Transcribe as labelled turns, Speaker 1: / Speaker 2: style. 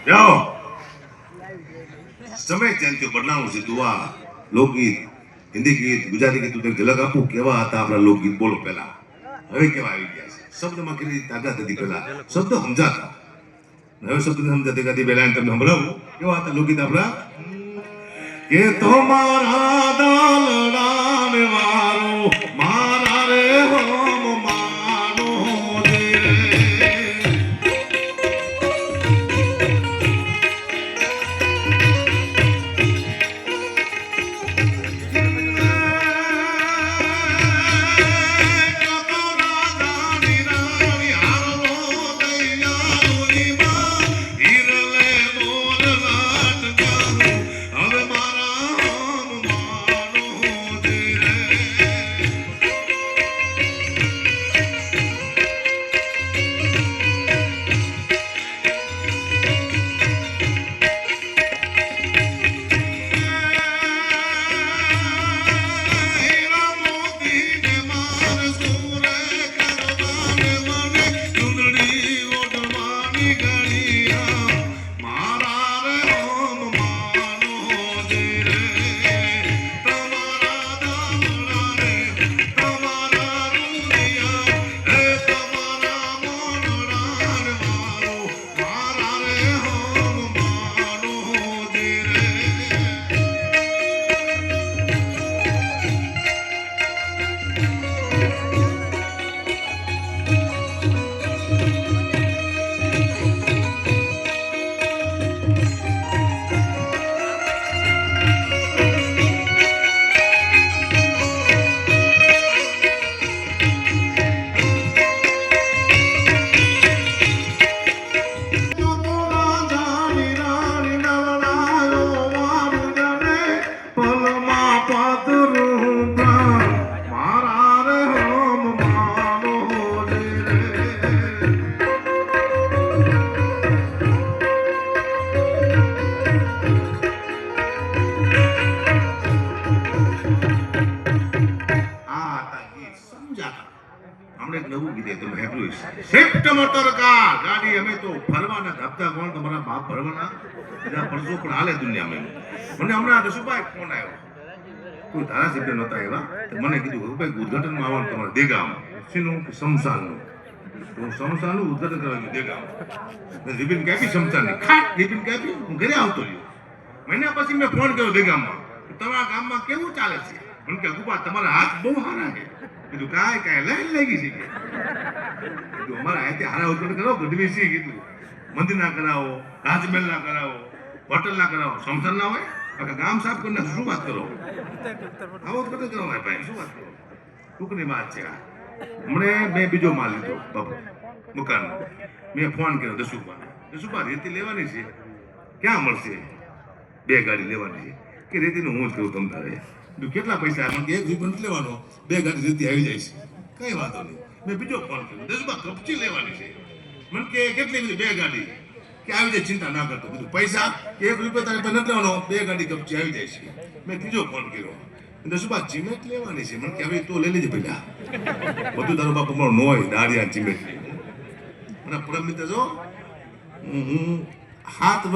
Speaker 1: જાઓ સમય ચાલતો બદલાવું છે દુઆ લોકગીત હિન્દી ગીત ગુજરાતી ગીત તું ઝલક આપું કેવા હતા આપણા લોકગીત બોલો પહેલા હવે કેવા આવી ગયા છે શબ્દમાં કેટલી તાકાત હતી પહેલા શબ્દ સમજાતા હવે શબ્દ સમજાતી કદી પહેલા તમને સંભળાવું કેવા હતા લોકગીત આપણા કે તમારા દાલડા ને મારો મારા રે હોમ માનો દે મોટર કાર ગાડી અમે તો ફરવાના ધપતા કોણ તમારા બાપ ભરવાના બધા પરસો પણ હાલે દુનિયામાં મને હમણાં રસુભાઈ ફોન આવ્યો કોઈ ધારાસભ્ય નહોતા એવા મને કીધું ભાઈ ઉદઘાટનમાં આવવાનું તમારે દેગામાં શીનું કે શમશાનનું હું શમશાનનું ઉદઘાટન કરવાનું દેગામાં રિબિન કાપી શમશાનની ખાટ રિબિન કાપી હું ઘરે આવતો રહ્યો મહિના પછી મેં ફોન કર્યો દેગામમાં તમારા ગામમાં કેવું ચાલે છે મને કે ગુપા તમારા હાથ બહુ સારા છે કીધું કાંઈ લાઈન લાગી છે કે અમારા અહીંથી હારા ઉદઘાટન કરો ગઢવી સી કીધું મંદિર ના કરાવો રાજમહેલ ના કરાવો હોટલ ના કરાવો શમશાન ના હોય આખા ગામ સાફ કરીને શું વાત કરો આવો ઉદઘાટન કરો ભાઈ શું વાત કરો ટૂંકની વાત છે આ હમણે મેં બીજો માલ લીધો બાપુ મકાનનો મેં ફોન કર્યો દસુભા રેતી લેવાની છે ક્યાં મળશે 2 ગાડી લેવાની છે કે રેતીનું હું જ કહું તમ તારે કેટલા પૈસા મને કે 1 રૂપિયો નથી લેવાનો 2 ગાડી રેતી આવી જાય છે કઈ વાંધો નહીં મેં બીજો ફોન કર્યો દસુભા કપચી લેવાની છે મને કે કેટલી બધી 2 ગાડી કે આવી જાય ચિંતા ના કરતો બધું પૈસા 1 રૂપિયો તારે નથી લેવાનો 2 ગાડી કપચી આવી જાય છે મેં ત્રીજો ફોન કર્યો દસુભા ચિમેટ લેવાની છે મને કે હવે તો લઈ લેજે પેલા બધું તારો બાપુ મારો નો હોય દાડિયા ચિમેટ મને પૂરા મિત્ર જો હું 7